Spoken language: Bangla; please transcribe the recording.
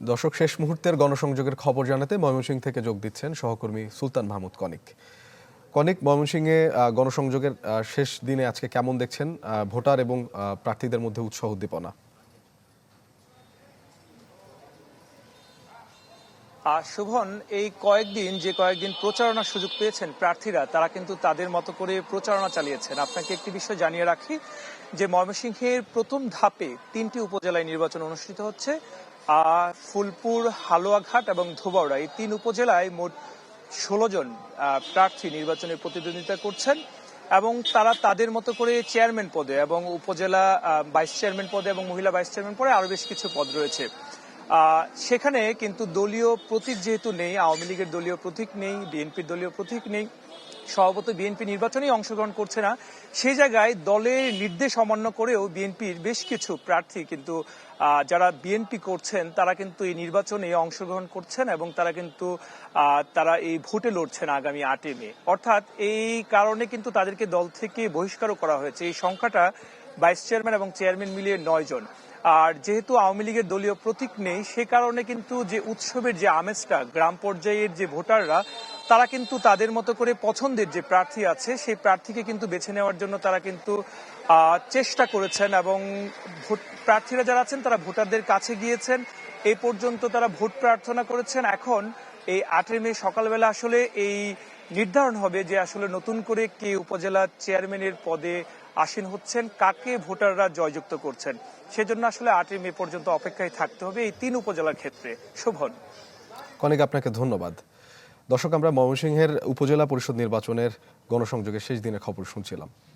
দর্শক, শেষ মুহূর্তের গণসংযোগের খবর জানাতে ময়মনসিংহ থেকে যোগ দিচ্ছেন সহকর্মী সুলতান মাহমুদ কনিক। কনিক, ময়মনসিংহে গণসংযোগের শেষ দিনে আজকে কেমন দেখছেন ভোটার এবং প্রার্থীদের মধ্যে উৎসাহ উদ্দীপনা? শুভন, এই কয়েকদিন প্রচারণার সুযোগ পেয়েছেন প্রার্থীরা, তারা কিন্তু তাদের মতো করে প্রচারণা চালিয়েছেন। আপনাকে একটি বিষয় জানিয়ে রাখি যে ময়মনসিংহের প্রথম ধাপে 3টি উপজেলায় নির্বাচন অনুষ্ঠিত হচ্ছে। ফুলপুর, হালুয়াঘাট এবং ধোবাউড়া, এই 3 উপজেলায় মোট 16 জন প্রার্থী নির্বাচনে প্রতিদ্বন্দ্বিতা করছেন এবং তারা তাদের মতো করে চেয়ারম্যান পদে এবং উপজেলা ভাইস চেয়ারম্যান পদে এবং মহিলা ভাইস চেয়ারম্যান পদে আরো বেশ কিছু পদ রয়েছে। সেখানে কিন্তু দলীয় প্রতীক যেহেতু নেই, আওয়ামী লীগের দলীয় প্রতীক নেই, বিএনপির দলীয় প্রতীক নেই, স্বভাবত বিএনপি নির্বাচনেই অংশগ্রহণ করছে না, সেই জায়গায় দলের নির্দেশ অমান্য করেও বিএনপির বেশ কিছু প্রার্থী কিন্তু যারা বিএনপি করছেন তারা কিন্তু এই নির্বাচনে অংশগ্রহণ করছেন এবং তারা এই ভোটে লড়ছেন আগামী 8 মে। অর্থাৎ এই কারণে কিন্তু তাদেরকে দল থেকে বহিষ্কারও করা হয়েছে। এই সংখ্যাটা ভাইস চেয়ারম্যান এবং চেয়ারম্যান মিলিয়ে 9 জন। আর যেহেতু আওয়ামী লীগের দলীয় প্রতীক নেই, সে কারণে কিন্তু যে উৎসবের যে আমেজটা, গ্রাম পর্যায়ের যে ভোটাররা তারা কিন্তু তাদের মতো করে পছন্দের যে প্রার্থী আছে সেই প্রার্থীকে কিন্তু বেছে নেওয়ার জন্য তারা কিন্তু চেষ্টা করেছেন এবং প্রার্থীরা যারা আছেন তারা ভোটারদের কাছে গিয়েছেন। এই পর্যন্ত তারা ভোট প্রার্থনা করেছেন। এখন এই 8 মে সকালবেলা আসলে এই নির্ধারণ হবে যে আসলে নতুন করে কে উপজেলা চেয়ারম্যানের পদে আসীন হচ্ছেন, কাকে ভোটাররা জয়যুক্ত করছেন। সেজন্য আসলে 8 মে পর্যন্ত অপেক্ষায় থাকতে হবে এই 3 উপজেলার ক্ষেত্রে। শোভন। কনিক, আপনাকে ধন্যবাদ। দর্শক, আমরা ময়মনসিংহের উপজেলা পরিষদ নির্বাচনের গণসংযোগের শেষ দিনের খবর শুনছিলাম।